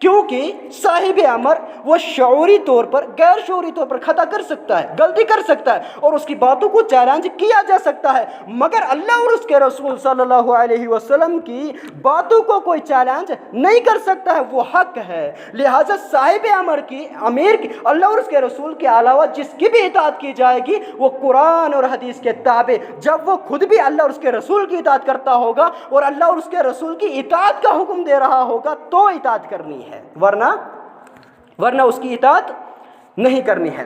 کیونکہ صاحب امر وہ شعوری طور پر، غیر شعوری طور پر خطا کر سکتا ہے، غلطی کر سکتا ہے، اور اس کی باتوں کو چیلنج کیا جا سکتا ہے. مگر اللہ اور اس کے رسول صلی اللہ علیہ وسلم کی باتوں کو کوئی چیلنج نہیں کر سکتا ہے، وہ حق ہے. لہٰذا صاحب امر کی، امیر کی، اللہ اور اس کے رسول کے علاوہ جس کی بھی اطاعت کی جائے گی، وہ قرآن اور حدیث کے تابع، جب وہ خود بھی اللہ اور اس کے رسول کی اطاعت کرتا ہوگا اور اللہ اور اس کے رسول کی اطاعت کا حکم دے رہا ہوگا تو اطاعت کرنی ہے، ورنہ اس کی اطاعت نہیں کرنی ہے.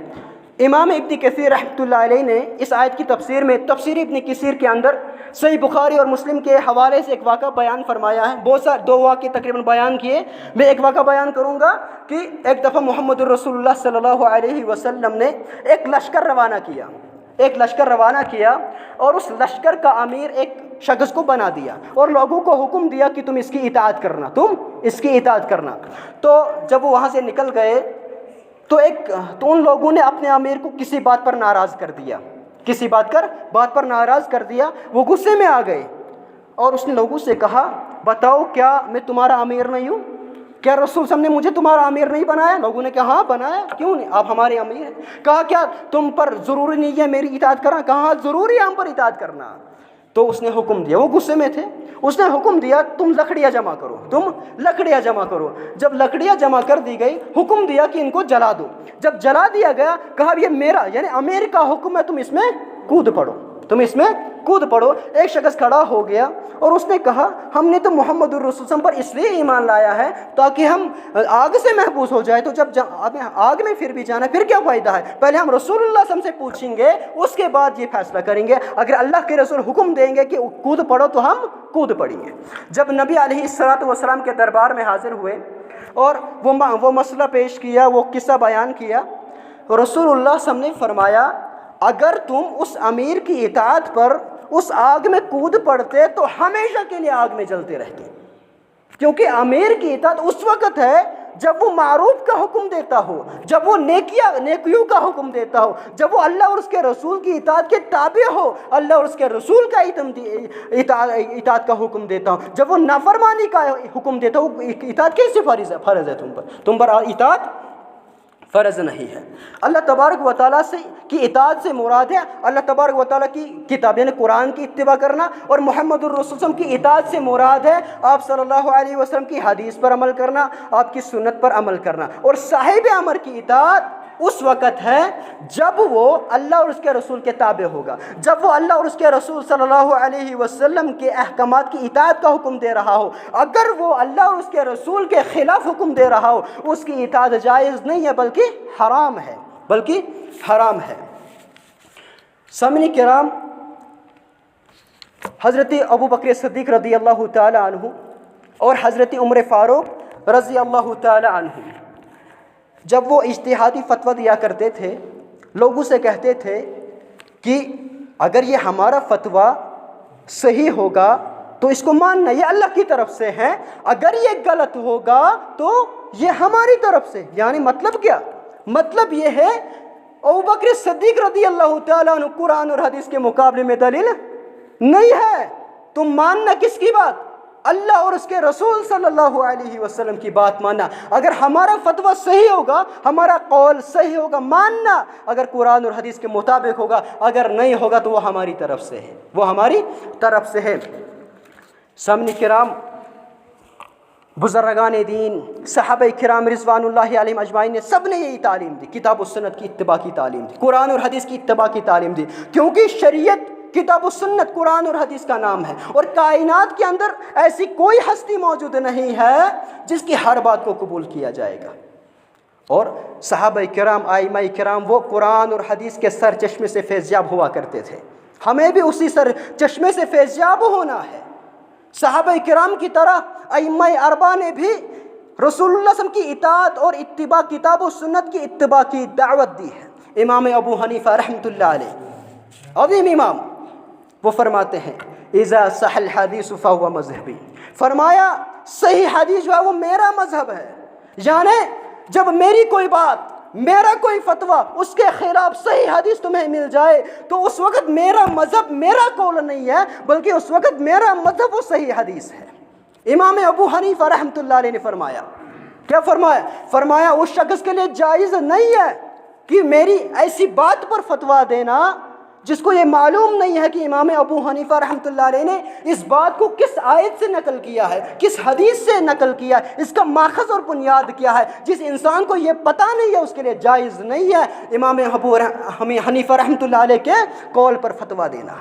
امام ابن کثیر رحمۃ اللہ علیہ نے اس آیت کی تفسیر میں، تفسیر ابن کثیر کے اندر صحیح بخاری اور مسلم کے حوالے سے ایک واقعہ بیان فرمایا ہے. بہت سارے، دو واقعے تقریباً بیان کیے. میں ایک واقعہ بیان کروں گا کہ ایک دفعہ محمد الرسول اللہ صلی اللہ علیہ وسلم نے ایک لشکر روانہ کیا اور اس لشکر کا امیر ایک شخص کو بنا دیا اور لوگوں کو حکم دیا کہ تم اس کی اطاعت کرنا. تو جب وہ وہاں سے نکل گئے تو ان لوگوں نے اپنے امیر کو کسی بات پر ناراض کر دیا. وہ غصے میں آ گئے اور اس نے لوگوں سے کہا بتاؤ کیا میں تمہارا امیر نہیں ہوں؟ کیا رسول صلی اللہ علیہ وسلم نے مجھے تمہارا امیر نہیں بنایا؟ لوگوں نے کہا ہاں بنایا، کیوں نہیں، آپ ہمارے امیر ہیں. کہا کیا تم پر ضروری نہیں ہے میری اطاعت کرنا؟ کہا ضروری ہے ہم پر اطاعت کرنا. تو اس نے حکم دیا، وہ غصے میں تھے، اس نے حکم دیا تم لکڑیاں جمع کرو. جب لکڑیاں جمع کر دی گئی، حکم دیا کہ ان کو جلا دو. جب جلا دیا گیا، کہا یہ میرا یعنی امیر کا حکم ہے، تم اس میں کود پڑو. ایک شخص کھڑا ہو گیا اور اس نے کہا ہم نے تو محمد الرسول صلی اللہ علیہ وسلم پر اس لیے ایمان لایا ہے تاکہ ہم آگ سے محفوظ ہو جائے. تو جب آگ میں پھر بھی جانا پھر کیا فائدہ ہے؟ پہلے ہم رسول اللہ صلی اللہ علیہ وسلم سے پوچھیں گے، اس کے بعد یہ فیصلہ کریں گے. اگر اللہ کے رسول حکم دیں گے کہ کود پڑو تو ہم کود پڑیں گے. جب نبی علیہ الصلوۃ والسلام کے دربار میں حاضر ہوئے اور وہ مسئلہ پیش کیا، وہ قصہ بیان کیا، رسول اللہ صلی اللہ علیہ وسلم نے فرمایا اگر تم اس امیر کی اطاعت پر اس آگ میں کود پڑتے تو ہمیشہ کے لیے آگ میں جلتے رہتے. کیونکہ امیر کی اطاعت اس وقت ہے جب وہ معروف کا حکم دیتا ہو، جب وہ نیکیوں کا حکم دیتا ہو، جب وہ اللہ اور اس کے رسول کی اطاعت کے تابع ہو، اللہ اور اس کے رسول کا اطاعت کا حکم دیتا ہو. جب وہ نافرمانی کا حکم دیتا ہو، اطاعت کیسے فرض ہے تم پر اطاعت فرض نہیں ہے. اللہ تبارک و تعالیٰ کی اطاعت سے مراد ہے اللہ تبارک و تعالیٰ کی کتاب یعنی قرآن کی اتباع کرنا، اور محمد الرسول صلی اللہ علیہ وسلم کی اطاعت سے مراد ہے آپ صلی اللہ علیہ وسلم کی حدیث پر عمل کرنا، آپ کی سنت پر عمل کرنا. اور صاحب امر کی اطاعت اس وقت ہے جب وہ اللہ اور اس کے رسول کے تابع ہوگا، جب وہ اللہ اور اس کے رسول صلی اللہ علیہ وسلم کے احکامات کی اطاعت کا حکم دے رہا ہو. اگر وہ اللہ اور اس کے رسول کے خلاف حکم دے رہا ہو، اس کی اطاعت جائز نہیں ہے بلکہ حرام ہے. سامعین کرام، حضرت ابو بکر صدیق رضی اللہ تعالی عنہ اور حضرت عمر فاروق رضی اللہ تعالی عنہ جب وہ اجتہادی فتویٰ دیا کرتے تھے لوگوں سے کہتے تھے کہ اگر یہ ہمارا فتویٰ صحیح ہوگا تو اس کو ماننا، یہ اللہ کی طرف سے ہے، اگر یہ غلط ہوگا تو یہ ہماری طرف سے۔ یعنی مطلب کیا؟ مطلب یہ ہے ابوبکر صدیق رضی اللہ تعالیٰ عنہ قرآن اور حدیث کے مقابلے میں دلیل نہیں ہے، تم ماننا کس کی بات؟ اللہ اور اس کے رسول صلی اللہ علیہ وسلم کی بات ماننا۔ اگر ہمارا فتویٰ صحیح ہوگا، ہمارا قول صحیح ہوگا، ماننا، اگر قرآن اور حدیث کے مطابق ہوگا، اگر نہیں ہوگا تو وہ ہماری طرف سے ہے، وہ ہماری طرف سے ہے۔ سامعین کرام، بزرگان دین، صحابہ کرام رضوان اللہ علیہم اجمعین نے سب نے یہی تعلیم دی، کتاب و سنت کی اتباع کی تعلیم دی، قرآن اور حدیث کی اتباع کی تعلیم دی، کیونکہ شریعت کتاب و سنت قرآن اور حدیث کا نام ہے، اور کائنات کے اندر ایسی کوئی ہستی موجود نہیں ہے جس کی ہر بات کو قبول کیا جائے گا۔ اور صحابہ کرام، ائمہ کرام، وہ قرآن اور حدیث کے سر چشمے سے فیضیاب ہوا کرتے تھے، ہمیں بھی اسی سر چشمے سے فیضیاب ہونا ہے۔ صحابہ کرام کی طرح ائمہ اربعہ نے بھی رسول اللہ صلی اللہ علیہ وسلم کی اطاعت اور اتباع، کتاب و سنت کی اتباع کی دعوت دی ہے۔ امام ابو حنیفہ رحمۃ اللہ علیہ، عظیم امام، وہ فرماتے ہیں اذا صح الحدیث فهو مذہبی، فرمایا صحیح حدیث جو ہے وہ میرا مذہب ہے، یعنی جب میری کوئی بات، میرا کوئی فتویٰ اس کے خلاف صحیح حدیث تمہیں مل جائے تو اس وقت میرا مذہب میرا قول نہیں ہے، بلکہ اس وقت میرا مذہب وہ صحیح حدیث ہے۔ امام ابو حنیفہ رحمۃ اللہ علیہ نے فرمایا، کیا فرمایا؟ فرمایا اس شخص کے لیے جائز نہیں ہے کہ میری ایسی بات پر فتویٰ دینا جس کو یہ معلوم نہیں ہے کہ امام ابو حنیفہ رحمۃ اللہ علیہ نے اس بات کو کس آیت سے نقل کیا ہے، کس حدیث سے نقل کیا ہے، اس کا ماخذ اور بنیاد کیا ہے۔ جس انسان کو یہ پتہ نہیں ہے اس کے لیے جائز نہیں ہے امام ابو حنیفہ رحمۃ اللہ علیہ کے قول پر فتویٰ دینا۔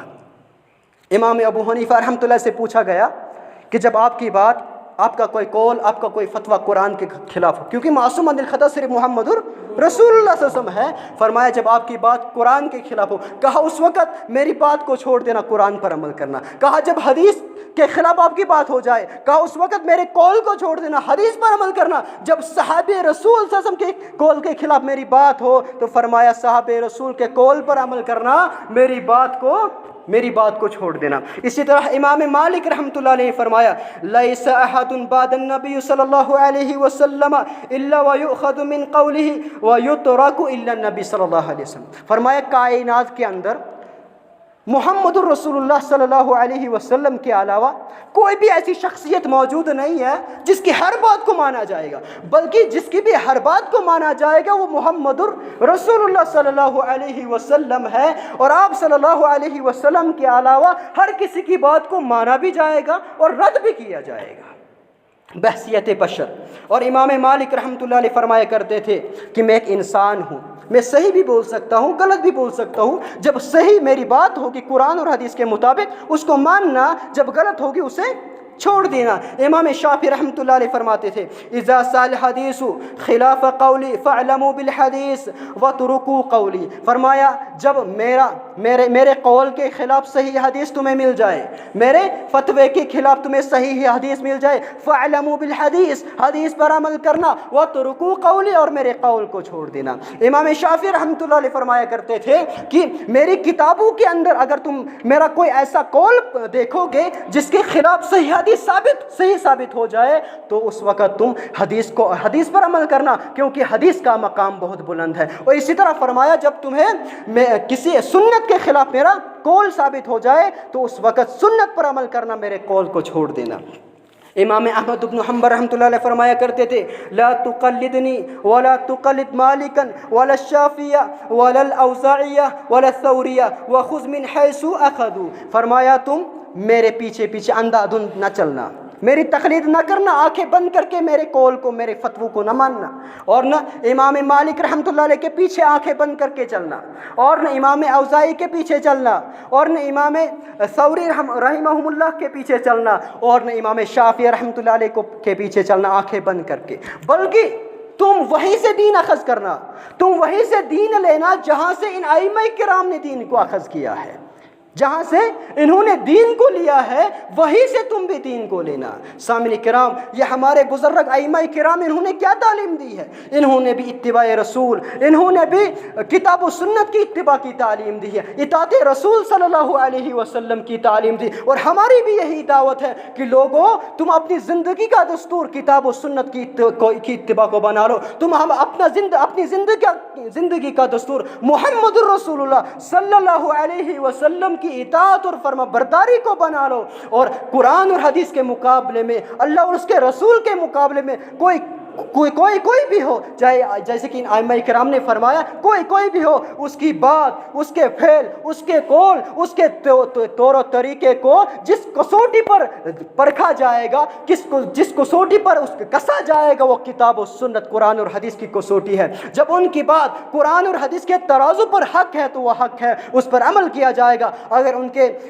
امام ابو حنیفہ رحمۃ اللہ سے پوچھا گیا کہ جب آپ کی بات، آپ کا کوئی قول، آپ کا کوئی فتویٰ قرآن کے خلاف ہو، کیونکہ معصوم عن الخطا صرف محمد رسول اللہ صلی اللہ علیہ وسلم ہے، فرمایا جب آپ کی بات قرآن کے خلاف ہو، کہا اس وقت میری بات کو چھوڑ دینا، قرآن پر عمل کرنا۔ کہا جب حدیث کے خلاف آپ کی بات ہو جائے، کہا اس وقت میرے قول کو چھوڑ دینا، حدیث پر عمل کرنا۔ جب صحابہ رسول صلی اللہ علیہ وسلم کے قول کے خلاف میری بات ہو تو فرمایا صحابہ رسول کے قول پر عمل کرنا، میری بات کو چھوڑ دینا۔ اسی طرح امام مالک رحمۃ اللہ علیہ نے فرمایا لیس احد بعد النبی صلی اللہ علیہ وسلم الا ویؤخذ من قوله ویترک الا النبی صلی اللہ علیہ وسلم، فرمایا کائنات کے اندر محمد الرسول اللہ صلی اللہ علیہ وسلم کے علاوہ کوئی بھی ایسی شخصیت موجود نہیں ہے جس کی ہر بات کو مانا جائے گا، بلکہ جس کی بھی ہر بات کو مانا جائے گا وہ محمد الرسول اللہ صلی اللہ علیہ وسلم ہے، اور آپ صلی اللہ علیہ وسلم کے علاوہ ہر کسی کی بات کو مانا بھی جائے گا اور رد بھی کیا جائے گا بحثیت بشر۔ اور امام مالک رحمۃ اللہ علیہ فرمایا کرتے تھے کہ میں ایک انسان ہوں، میں صحیح بھی بول سکتا ہوں، غلط بھی بول سکتا ہوں، جب صحیح میری بات ہوگی قرآن اور حدیث کے مطابق اس کو ماننا، جب غلط ہوگی اسے چھوڑ دینا۔ امام شافعی رحمۃ اللہ علیہ فرماتے تھے اذا سال حدیث خلاف قولی فاعلموا بالحدیث وترکوا قولی، فرمایا جب میرے قول کے خلاف صحیح حدیث تمہیں مل جائے، میرے فتوے کے خلاف تمہیں صحیح حدیث مل جائے، فاعلموا بالحدیث، حدیث پر عمل کرنا، وترکوا قولی، اور میرے قول کو چھوڑ دینا۔ امام شافعی رحمۃ اللہ علیہ فرمایا کرتے تھے کہ میری کتابوں کے اندر اگر تم میرا کوئی ایسا قول دیکھو گے جس کے خلاف صحیح حدیث صحیح ثابت ہو جائے تو اس وقت تم حدیث پر عمل کرنا، کیونکہ حدیث کا مقام بہت بلند ہے۔ اور اسی طرح فرمایا جب تمہیں کسی سنت کے خلاف میرا قول ثابت ہو جائے تو اس وقت سنت پر عمل کرنا، میرے قول کو چھوڑ دینا۔ امام احمد بن حنبل رحمۃ اللہ علیہ فرمایا کرتے تھے لا تقلدنی ولا تقلد مالکا ولا الشافعی ولا الاوزاعی ولا الثوری وخذ من حیث اخذوا، فرمایا تم میرے پیچھے اندھا دھند نہ چلنا، میری تقلید نہ کرنا، آنکھیں بند کر کے میرے قول کو، میرے فتووں کو نہ ماننا، اور نہ امام مالک رحمۃ اللہ علیہ کے پیچھے آنکھیں بند کر کے چلنا، اور نہ امام اوزاعی کے پیچھے چلنا، اور نہ امام ثوری رحمہم اللہ کے پیچھے چلنا، اور نہ امام شافعی رحمۃ اللہ علیہ کے پیچھے چلنا آنکھیں بند کر کے، بلکہ تم وہیں سے دین اخذ کرنا، تم وہیں سے دین لینا جہاں سے ان ائمہ کرام نے دین کو اخذ کیا ہے۔ جہاں سے انہوں نے دین کو لیا ہے وہیں سے تم بھی دین کو لینا۔ سامعین کرام، یہ ہمارے بزرگ ائمہ کرام انہوں نے کیا تعلیم دی ہے؟ انہوں نے بھی اتباع رسول، انہوں نے بھی کتاب و سنت کی اتباع کی تعلیم دی ہے، اطاعت رسول صلی اللہ علیہ وسلم کی تعلیم دی۔ اور ہماری بھی یہی دعوت ہے کہ لوگوں، تم اپنی زندگی کا دستور کتاب و سنت کی اتباع کو بنا لو، تم ہم اپنی زندگی کا دستور محمد الرسول اللہ صلی اللہ علیہ وسلم کی اطاعت اور فرما برداری کو بنا لو۔ اور قرآن اور حدیث کے مقابلے میں، اللہ اور اس کے رسول کے مقابلے میں کوئی بھی ہو، چاہے جیسے کہ ائمہ کرام نے فرمایا، کوئی بھی ہو، اس کی بات، اس کے فعل، اس کے قول، اس کے طور و طریقے کو جس کسوٹی پر پرکھا جائے گا، جس کسوٹی پر اس کو کسا جائے گا، وہ کتاب و سنت قرآن اور حدیث کی کسوٹی ہے۔ جب ان کی بات قرآن اور حدیث کے ترازو پر حق ہے تو وہ حق ہے، اس پر عمل کیا جائے گا۔ اگر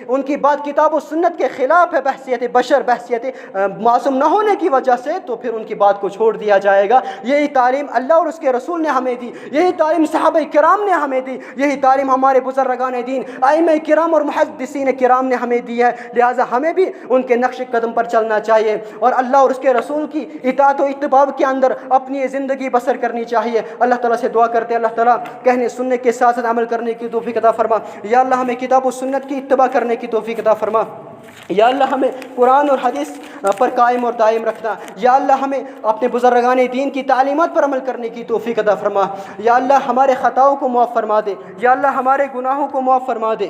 ان کی بات کتاب و سنت کے خلاف ہے، بحثیت بشر، بحثیت معصوم نہ ہونے کی وجہ سے، تو پھر ان کی بات کو چھوڑ دیا جائے گا۔ یہی تعلیم اللہ اور اس کے رسول نے ہمیں دی، یہی تعلیم صحابہ کرام نے ہمیں دی، یہی تعلیم ہمارے بزرگان دین ائمہ کرام اور محدثین کرام نے ہمیں دی ہے۔ لہٰذا ہمیں بھی ان کے نقش قدم پر چلنا چاہیے اور اللہ اور اس کے رسول کی اطاعت و اتباع کے اندر اپنی زندگی بسر کرنی چاہیے۔ اللہ تعالیٰ سے دعا کرتے ہیں اللہ تعالیٰ کہنے سننے کے ساتھ ساتھ عمل کرنے کی توفیق عطا فرما۔ یا اللہ ہمیں کتاب و سنت کی اتباع کرنے کی توفیق عطا فرما۔ یا اللہ ہمیں قرآن اور حدیث پر قائم اور دائم رکھنا۔ یا اللہ ہمیں اپنے بزرگان دین کی تعلیمات پر عمل کرنے کی توفیق عطا فرما۔ یا اللہ ہمارے خطاؤں کو معاف فرما دے، یا اللہ ہمارے گناہوں کو معاف فرما دے،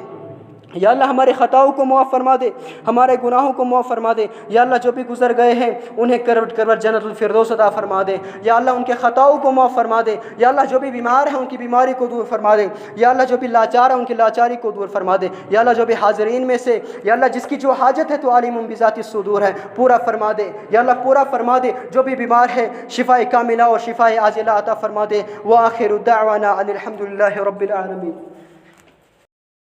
یا اللہ ہمارے خطاؤں کو معاف فرما دے، ہمارے گناہوں کو معاف فرما دے۔ یا اللہ جو بھی گزر گئے ہیں انہیں کروٹ جنت الفردوس عطا فرما دے۔ یا اللہ ان کے خطاؤں کو معاف فرما دے۔ یا اللہ جو بھی بیمار ہیں ان کی بیماری کو دور فرما دے۔ یا اللہ جو بھی لاچار ہیں ان کی لاچاری کو دور فرما دے۔ یا اللہ جو بھی حاضرین میں سے یا اللہ جس کی جو حاجت ہے تو عالم بذات الصدور ہے، پورا فرما دے۔ یا اللہ پورا فرما دے، جو بھی بیمار ہے شفاء کاملہ اور شفاء عاجلہ عطا فرما دے۔ وآخر دعوانا ان الحمد للہ رب العالمین۔